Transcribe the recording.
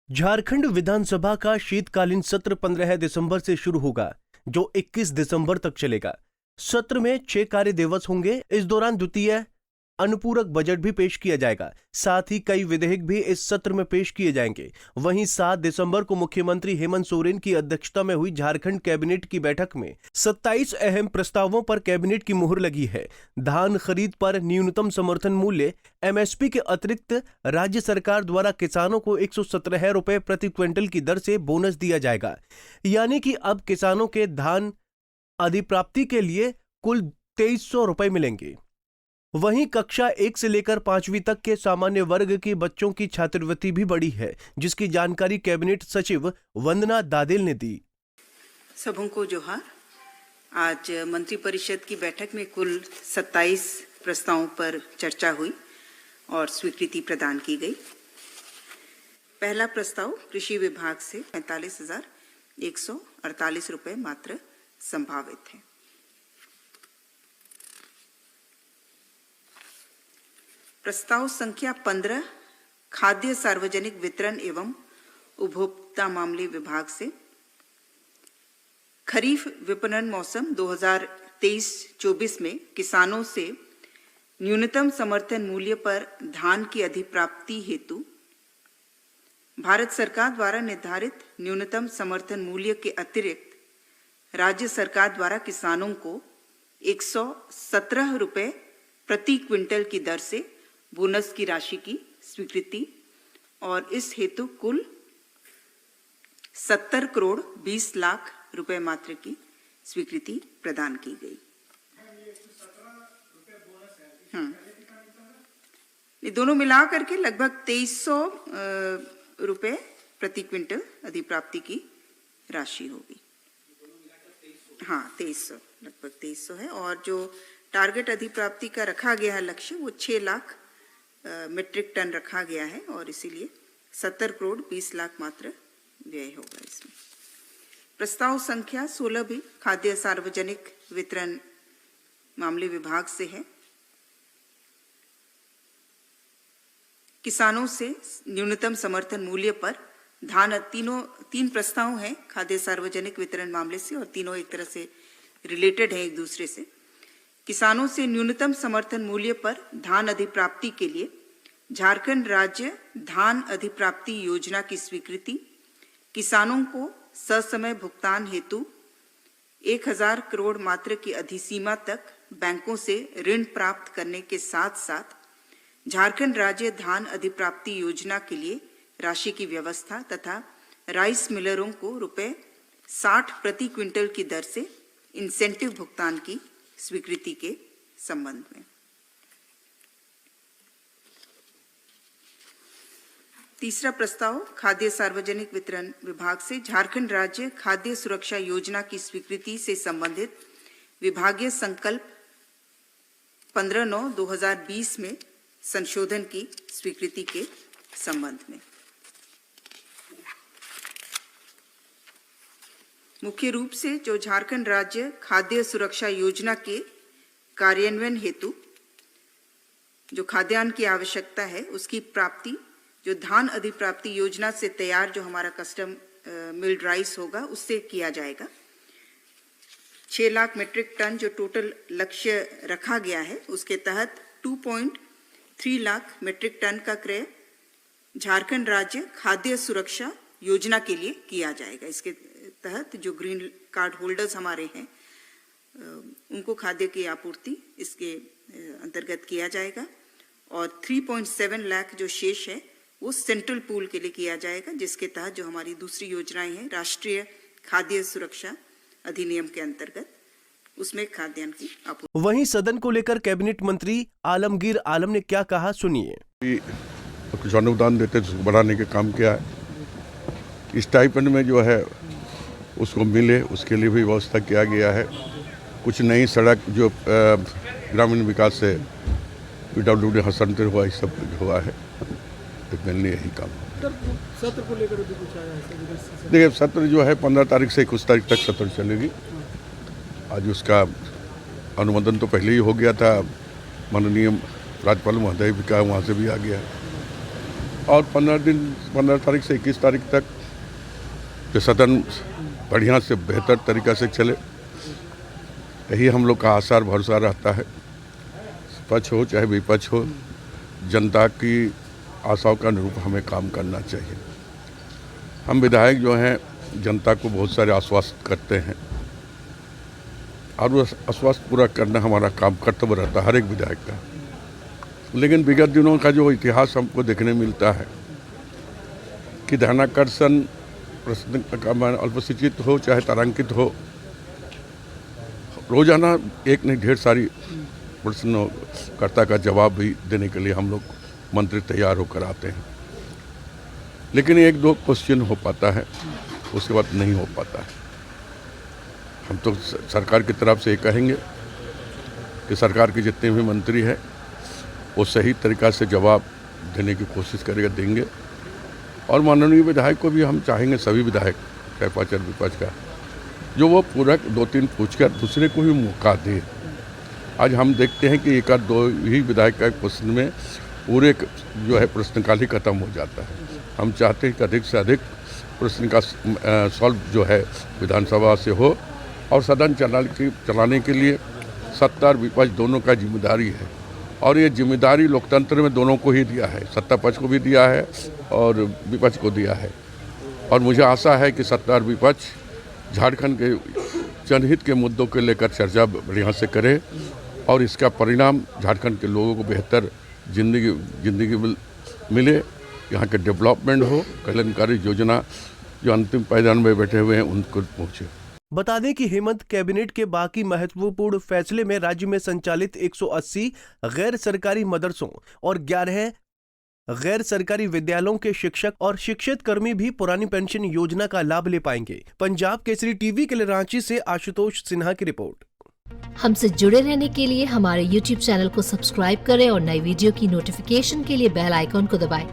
झारखंड विधानसभा का शीतकालीन सत्र 15 दिसंबर से शुरू होगा, जो 21 दिसंबर तक चलेगा। सत्र में 6 कार्य दिवस होंगे। इस दौरान द्वितीय अनुपूरक बजट भी पेश किया जाएगा। साथ ही कई विधेयक भी इस सत्र में पेश किए जाएंगे। वहीं 7 दिसंबर को मुख्यमंत्री हेमंत सोरेन की अध्यक्षता में हुई झारखंड कैबिनेट की बैठक में 27 अहम प्रस्तावों पर कैबिनेट की मुहर लगी है। धान खरीद पर न्यूनतम समर्थन मूल्य एमएसपी के अतिरिक्त राज्य सरकार द्वारा किसानों को 117 रुपए प्रति क्विंटल की दर से बोनस दिया जाएगा। यानी कि अब किसानों के धान अधिप्राप्ति के लिए कुल 2300 रुपए मिलेंगे। वहीं कक्षा 1 से लेकर 5वीं तक के सामान्य वर्ग के बच्चों की छात्रवृत्ति भी बढ़ी है, जिसकी जानकारी कैबिनेट सचिव वंदना दादेल ने दी। सबों को जोहार। आज मंत्रिपरिषद की बैठक में कुल 27 प्रस्तावों पर चर्चा हुई और स्वीकृति प्रदान की गई। पहला प्रस्ताव कृषि विभाग से 45,148 रुपए मात्र संभावित है। प्रस्ताव संख्या 15 खाद्य सार्वजनिक वितरण एवं उपभोक्ता मामले विभाग से खरीफ विपणन मौसम 2023-24 में किसानों से न्यूनतम समर्थन मूल्य पर धान की अधिप्राप्ति हेतु भारत सरकार द्वारा निर्धारित न्यूनतम समर्थन मूल्य के अतिरिक्त राज्य सरकार द्वारा किसानों को 117 रुपए प्रति क्विंटल की दर से बोनस की राशि की स्वीकृति और इस हेतु कुल 70 करोड़ 20 लाख रुपए मात्र की स्वीकृति प्रदान की गई। ये दोनों मिला करके लगभग 2300 रुपए प्रति क्विंटल अधिप्राप्ति की राशि होगी। हाँ, 2300 लगभग 2300 है। और जो टारगेट अधिप्राप्ति का रखा गया है लक्ष्य, वो 6 लाख मीट्रिक टन रखा गया है और इसीलिए 70 करोड़ 20 लाख मात्र व्यय होगा इसमें। प्रस्ताव संख्या 16 भी खाद्य सार्वजनिक वितरण मामले विभाग से है। किसानों से न्यूनतम समर्थन मूल्य पर धान तीन प्रस्ताव हैं खाद्य सार्वजनिक वितरण मामले से और तीनों एक तरह से रिलेटेड है एक दूसरे से। किसानों से न्यूनतम समर्थन मूल्य पर धान अधिप्राप्ति के लिए झारखंड राज्य धान अधिप्राप्ति योजना की स्वीकृति, किसानों को ससमय भुगतान हेतु 1000 करोड़ मात्र की अधिसीमा तक बैंकों से ऋण प्राप्त करने के साथ साथ झारखंड राज्य धान अधिप्राप्ति योजना के लिए राशि की व्यवस्था तथा राइस मिलरों को रुपए 60 प्रति क्विंटल की दर से इंसेंटिव भुगतान की स्वीकृति के संबंध में। तीसरा प्रस्ताव खाद्य सार्वजनिक वितरण विभाग से झारखंड राज्य खाद्य सुरक्षा योजना की स्वीकृति से संबंधित विभागीय संकल्प 15/9/2020 में संशोधन की स्वीकृति के संबंध में। मुख्य रूप से जो झारखंड राज्य खाद्य सुरक्षा योजना के कार्यान्वयन हेतु जो खाद्यान्न की आवश्यकता है उसकी प्राप्ति जो धान अधिप्राप्ति योजना से तैयार जो हमारा कस्टम मिल्ड राइस होगा उससे किया जाएगा। 6 लाख मीट्रिक टन जो टोटल लक्ष्य रखा गया है उसके तहत 2.3 लाख मीट्रिक टन का क्रय झारखंड राज्य खाद्य सुरक्षा योजना के लिए किया जाएगा। इसके तहत जो ग्रीन कार्ड होल्डर्स हमारे हैं उनको खाद्य की आपूर्ति इसके अंतर्गत किया जाएगा और 3.7 लाख जो शेष है वो सेंट्रल पूल के लिए किया जाएगा, जिसके तहत जो हमारी दूसरी योजनाएं हैं राष्ट्रीय खाद्य सुरक्षा अधिनियम के अंतर्गत उसमें खाद्यान्न की आपूर्ति। वहीं सदन को लेकर कैबिनेट मंत्री आलमगीर आलम ने क्या कहा, सुनिए। कुछ अनुदान देते बढ़ाने के काम किया है। इस टाइपन में जो है उसको मिले उसके लिए भी व्यवस्था किया गया है। कुछ नई सड़क जो ग्रामीण विकास से PWD हस्तांतरित हुआ, इस सब हुआ है, मिलने यही काम। सत्र को लेकर भी कुछ आया है? देखिए, सत्र जो है 15 तारीख से 21 तारीख तक सत्र चलेगी। आज उसका अनुमोदन तो पहले ही हो गया था, माननीय राज्यपाल महोदय भी कहा, वहाँ से भी आ गया है। और 15 तारीख से 21 तारीख तक जो सदन बढ़िया से बेहतर तरीक़ा से चले, यही हम लोग का आसार भरोसा रहता है। पक्ष हो चाहे विपक्ष हो, जनता की आशाओं का अनुरूप हमें काम करना चाहिए। हम विधायक जो हैं जनता को बहुत सारे आश्वासन करते हैं और वो आश्वासन पूरा करना हमारा काम कर्तव्य रहता है हर एक विधायक का। लेकिन विगत दिनों का जो इतिहास हमको देखने मिलता है कि ध्यानाकर्षण प्रश्न का अल्पसूचित हो चाहे तारांकित हो, रोजाना एक नहीं ढेर सारी प्रश्नकर्ता का जवाब भी देने के लिए हम लोग मंत्री तैयार होकर आते हैं, लेकिन एक दो क्वेश्चन हो पाता है, उसके बाद नहीं हो पाता है। हम तो सरकार की तरफ से ये कहेंगे कि सरकार के जितने भी मंत्री हैं वो सही तरीक़ा से जवाब देने की कोशिश करेगा, देंगे। और माननीय विधायक को भी हम चाहेंगे, सभी विधायक चाहे पक्ष और विपक्ष का, जो वो पूरा 2-3 पूछकर दूसरे को भी मौका दे। आज हम देखते हैं कि 1-2 ही विधायक का क्वेश्चन में पूरे जो है प्रश्नकाल ही खत्म हो जाता है। हम चाहते हैं कि अधिक से अधिक प्रश्न का सॉल्व जो है विधानसभा से हो, और सदन चलाने के लिए सत्ता और विपक्ष दोनों का जिम्मेदारी है। और ये जिम्मेदारी लोकतंत्र में दोनों को ही दिया है, सत्ता पक्ष को भी दिया है और विपक्ष को दिया है। और मुझे आशा है कि सत्ता और विपक्ष झारखंड के जनहित के मुद्दों को लेकर चर्चा बढ़िया से करे और इसका परिणाम झारखंड के लोगों को बेहतर जिंदगी मिले, यहाँ के डेवलपमेंट हो, कल्याणकारी योजना जो अंतिम पायदान में बैठे हुए हैं उनको पहुँचे। बता दें कि हेमंत कैबिनेट के बाकी महत्वपूर्ण फैसले में राज्य में संचालित 180 गैर सरकारी मदरसों और 11 गैर सरकारी विद्यालयों के शिक्षक और शिक्षित कर्मी भी पुरानी पेंशन योजना का लाभ ले पाएंगे। पंजाब केसरी टीवी के लिए रांची से आशुतोष सिन्हा की रिपोर्ट। हमसे जुड़े रहने के लिए हमारे YouTube चैनल को सब्सक्राइब करें और नई वीडियो की नोटिफिकेशन के लिए बेल आइकॉन को दबाएं।